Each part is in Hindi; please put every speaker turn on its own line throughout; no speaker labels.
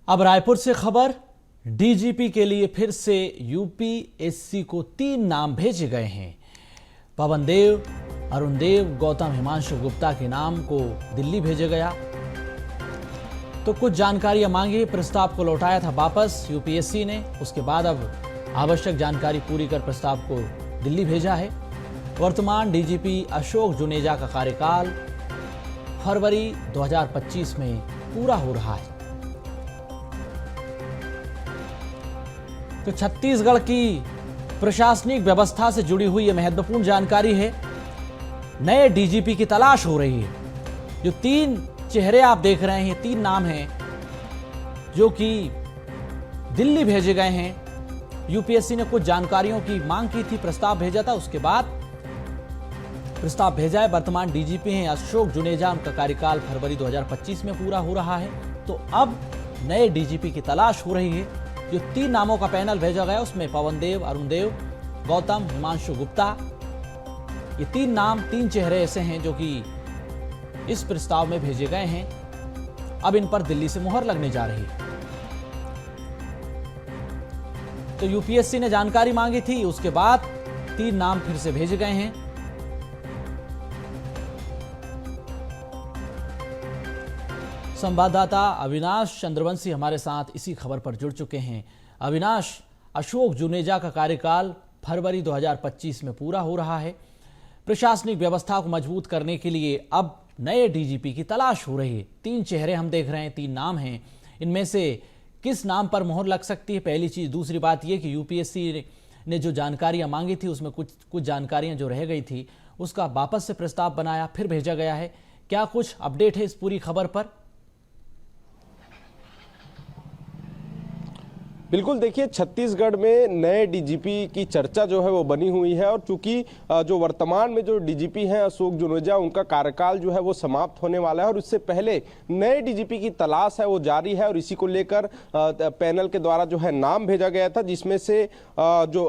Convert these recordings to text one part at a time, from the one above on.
अब रायपुर से खबर। डीजीपी के लिए फिर से यूपीएससी को 3 नाम भेजे गए हैं। पवन देव, अरुण देव, गौतम हिमांशु गुप्ता के नाम को दिल्ली भेजा गया। तो कुछ जानकारियां मांगी, प्रस्ताव को लौटाया था वापस यूपीएससी ने। उसके बाद अब आवश्यक जानकारी पूरी कर प्रस्ताव को दिल्ली भेजा है। वर्तमान डीजीपी अशोक जुनेजा का कार्यकाल फरवरी 2025 में पूरा हो रहा है। तो छत्तीसगढ़ की प्रशासनिक व्यवस्था से जुड़ी हुई यह महत्वपूर्ण जानकारी है। नए डीजीपी की तलाश हो रही है। जो 3 चेहरे आप देख रहे हैं, 3 नाम हैं जो कि दिल्ली भेजे गए हैं। यूपीएससी ने कुछ जानकारियों की मांग की थी, प्रस्ताव भेजा था, उसके बाद प्रस्ताव भेजा है। वर्तमान डीजीपी हैं अशोक जुनेजा, उनका कार्यकाल फरवरी 2025 में पूरा हो रहा है। तो अब नए डीजीपी की तलाश हो रही है। जो 3 नामों का पैनल भेजा गया उसमें पवन देव, अरुण देव, गौतम हिमांशु गुप्ता, ये 3 नाम, 3 चेहरे ऐसे हैं जो कि इस प्रस्ताव में भेजे गए हैं। अब इन पर दिल्ली से मुहर लगने जा रही है। तो यूपीएससी ने जानकारी मांगी थी, उसके बाद 3 नाम फिर से भेजे गए हैं। संवाददाता अविनाश चंद्रवंशी हमारे साथ इसी खबर पर जुड़ चुके हैं। अविनाश, अशोक जुनेजा का कार्यकाल फरवरी 2025 में पूरा हो रहा है। प्रशासनिक व्यवस्था को मजबूत करने के लिए अब नए डीजीपी की तलाश हो रही है। 3 चेहरे हम देख रहे हैं, 3 नाम हैं। इनमें से किस नाम पर मोहर लग सकती है, पहली चीज। दूसरी बात यह कि यूपीएससी ने जो जानकारियां मांगी थी उसमें कुछ जानकारियां जो रह गई थी उसका वापस से प्रस्ताव बनाया, फिर भेजा गया है। क्या कुछ अपडेट है इस पूरी खबर पर?
बिल्कुल, देखिए, छत्तीसगढ़ में नए डीजीपी की चर्चा जो है वो बनी हुई है। और चूंकि जो वर्तमान में जो डीजीपी हैं अशोक जुनेजा, उनका कार्यकाल जो है वो समाप्त होने वाला है और उससे पहले नए डीजीपी की तलाश है वो जारी है। और इसी को लेकर पैनल के द्वारा जो है नाम भेजा गया था, जिसमें से जो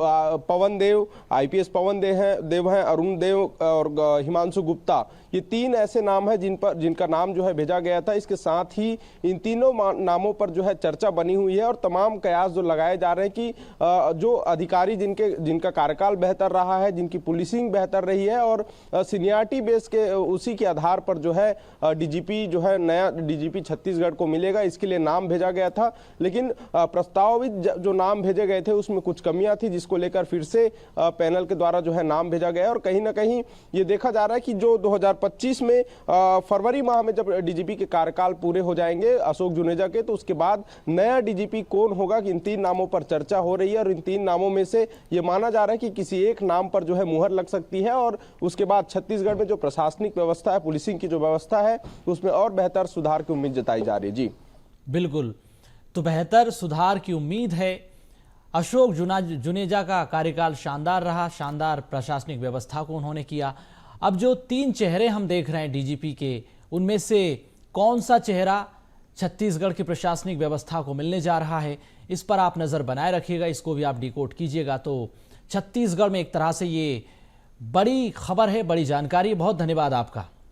पवन देव, आईपीएस पवन देव हैं, अरुण देव और हिमांशु गुप्ता, ये 3 ऐसे नाम हैं जिनका नाम जो है भेजा गया था। इसके साथ ही इन तीनों नामों पर जो है चर्चा बनी हुई है और तमाम कयास जो लगाए जा रहे हैं कि जो अधिकारी जिनका कार्यकाल बेहतर रहा है, जिनकी पुलिसिंग बेहतर रही है और सीनियरिटी बेस के उसी के आधार पर जो है डीजीपी जो है नया डीजीपी छत्तीसगढ़ को मिलेगा, इसके लिए नाम भेजा गया था। लेकिन प्रस्तावित जो नाम भेजे गए थे उसमें कुछ कमियां थी, जिसको लेकर फिर से पैनल के द्वारा जो है नाम भेजा गया। और कहीं ना कहीं ये देखा जा रहा है कि जो 2025 में फरवरी माह में जब डीजीपी के कार्यकाल पूरे हो जाएंगे अशोक जुनेजा के, तो उसके बाद नया डीजीपी कौन होगा, इन 3 नामों पर चर्चा हो रही है। और इन 3 नामों में से ये माना जा रहा है कि किसी एक नाम पर जो है मुहर लग सकती है और उसके बाद छत्तीसगढ़ में जो प्रशासनिक व्यवस्था है, पुलिसिंग की जो व्यवस्था है, उसमें और बेहतर सुधार की उम्मीद जताई जा रही है। जी
बिल्कुल, तो बेहतर सुधार की उम्मीद है। अशोक जुनेजा का कार्यकाल शानदार रहा, शानदार प्रशासनिक व्यवस्था को उन्होंने किया। अब जो 3 चेहरे हम देख रहे हैं डीजीपी के, उनमें से कौन सा चेहरा छत्तीसगढ़ की प्रशासनिक व्यवस्था को मिलने जा रहा है, इस पर आप नजर बनाए रखिएगा, इसको भी आप डिकोड कीजिएगा। तो छत्तीसगढ़ में एक तरह से ये बड़ी खबर है, बड़ी जानकारी है। बहुत धन्यवाद आपका।